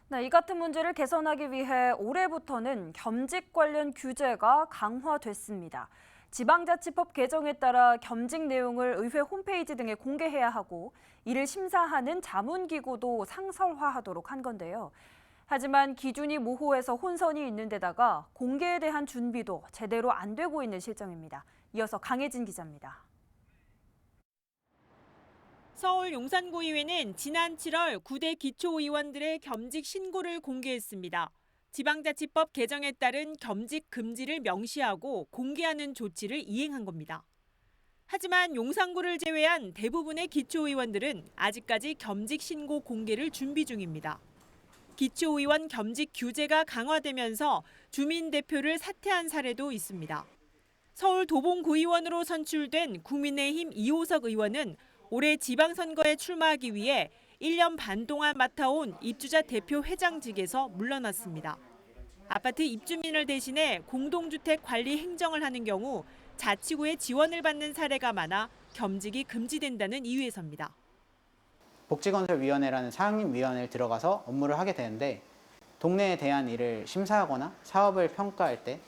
네, 이 같은 문제를 개선하기 위해 올해부터는 겸직 관련 규제가 강화됐습니다. 지방자치법 개정에 따라 겸직 내용을 의회 홈페이지 등에 공개해야 하고 이를 심사하는 자문기구도 상설화하도록 한 건데요. 하지만 기준이 모호해서 혼선이 있는 데다가 공개에 대한 준비도 제대로 안 되고 있는 실정입니다. 이어서 강혜진 기자입니다. 서울 용산구의회는 지난 7월 9대 기초의원들의 겸직 신고를 공개했습니다. 지방자치법 개정에 따른 겸직 금지를 명시하고 공개하는 조치를 이행한 겁니다. 하지만 용산구를 제외한 대부분의 기초의원들은 아직까지 겸직 신고 공개를 준비 중입니다. 기초의원 겸직 규제가 강화되면서 주민 대표를 사퇴한 사례도 있습니다. 서울 도봉구의원으로 선출된 국민의힘 이호석 의원은 올해 지방선거에 출마하기 위해 1년 반 동안 맡아온 입주자 대표 회장직에서 물러났습니다. 아파트 입주민을 대신해 공동주택 관리 행정을 하는 경우 자치구의 지원을 받는 사례가 많아 겸직이 금지된다는 이유에서입니다. 복지건설위원회라는 상임위원회를 들어가서 업무를 하게 되는데 동네에 대한 일을 심사하거나 사업을 평가할 때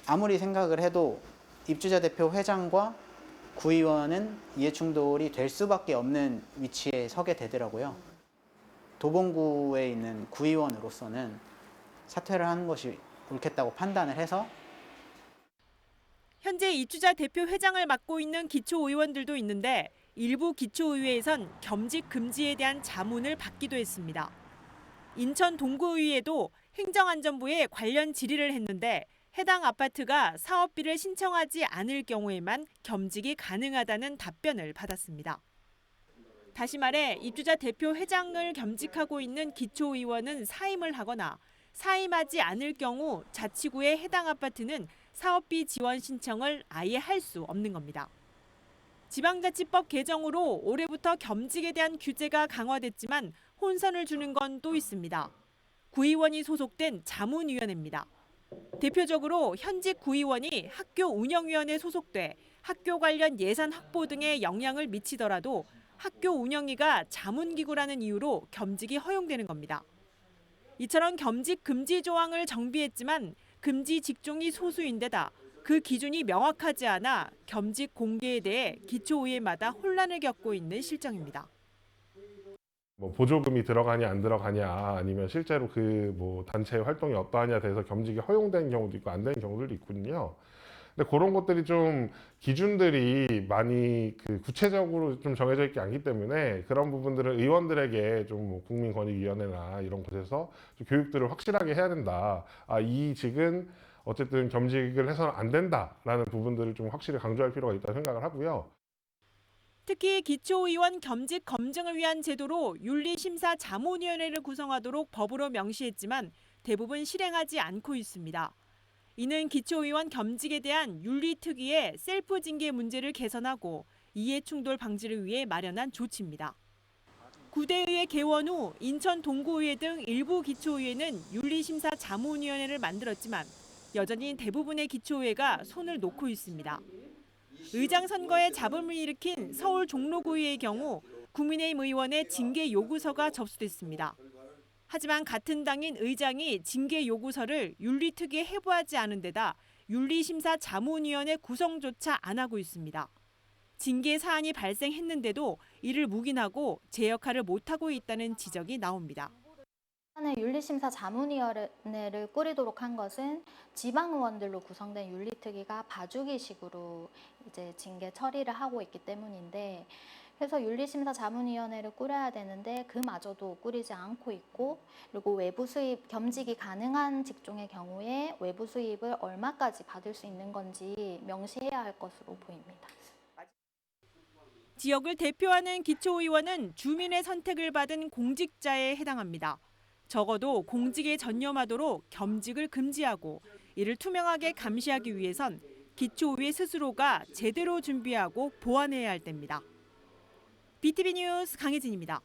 아무리 생각을 해도 입주자 대표 회장과 구의원은 이해충돌이 될 수밖에 없는 위치에 서게 되더라고요. 도봉구에 있는 구의원으로서는 사퇴를 하는 것이 옳겠다고 판단을 해서 현재 입주자 대표 회장을 맡고 있는 기초의원들도 있는데 일부 기초의회에선 겸직 금지에 대한 자문을 받기도 했습니다. 인천 동구의회도 행정안전부에 관련 질의를 했는데 해당 아파트가 사업비를 신청하지 않을 경우에만 겸직이 가능하다는 답변을 받았습니다. 다시 말해 입주자 대표 회장을 겸직하고 있는 기초의원은 사임을 하거나 사임하지 않을 경우 자치구의 해당 아파트는 사업비 지원 신청을 아예 할 수 없는 겁니다. 지방자치법 개정으로 올해부터 겸직에 대한 규제가 강화됐지만 혼선을 주는 건 또 있습니다. 구의원이 소속된 자문위원회입니다. 대표적으로 현직 구의원이 학교 운영위원회에 소속돼 학교 관련 예산 확보 등에 영향을 미치더라도 학교 운영위가 자문기구라는 이유로 겸직이 허용되는 겁니다. 이처럼 겸직 금지 조항을 정비했지만 금지 직종이 소수인데다 그 기준이 명확하지 않아 겸직 공개에 대해 기초의회마다 혼란을 겪고 있는 실정입니다. 보조금이 들어가냐 안 들어가냐 아니면 실제로 단체의 활동이 어떠하냐에 대해서 겸직이 허용되는 경우도 있고 안 되는 경우들도 있거든요. 근데 그런 것들이 좀 기준들이 많이 구체적으로 좀 정해져 있지 않기 때문에 그런 부분들을 의원들에게 좀 국민권익위원회나 이런 곳에서 좀 교육들을 확실하게 해야 된다. 이 직은 어쨌든 겸직을 해서는 안 된다라는 부분들을 좀 확실히 강조할 필요가 있다고 생각을 하고요. 특히 기초의원 겸직 검증을 위한 제도로 윤리심사자문위원회를 구성하도록 법으로 명시했지만 대부분 실행하지 않고 있습니다. 이는 기초의원 겸직에 대한 윤리특위의 셀프 징계 문제를 개선하고 이해충돌 방지를 위해 마련한 조치입니다. 구대의회 개원 후 인천 동구의회 등 일부 기초의회는 윤리심사자문위원회를 만들었지만 여전히 대부분의 기초의회가 손을 놓고 있습니다. 의장 선거에 잡음을 일으킨 서울 종로구의회의 경우 국민의힘 의원의 징계 요구서가 접수됐습니다. 하지만 같은 당인 의장이 징계 요구서를 윤리특위에 해부하지 않은 데다 윤리심사자문위원회 구성조차 안 하고 있습니다. 징계 사안이 발생했는데도 이를 묵인하고 제 역할을 못하고 있다는 지적이 나옵니다. 윤리심사자문위원회를 꾸리도록 한 것은 지방의원들로 구성된 윤리특위가 봐주기식으로 이제 징계 처리를 하고 있기 때문인데, 그래서 윤리심사자문위원회를 꾸려야 되는데 그마저도 꾸리지 않고 있고, 그리고 외부 수입 겸직이 가능한 직종의 경우에 외부 수입을 얼마까지 받을 수 있는 건지 명시해야 할 것으로 보입니다. 지역을 대표하는 기초의원은 주민의 선택을 받은 공직자에 해당합니다. 적어도 공직에 전념하도록 겸직을 금지하고 이를 투명하게 감시하기 위해선 기초의회 스스로가 제대로 준비하고 보완해야 할 때입니다. BTV 뉴스 강혜진입니다.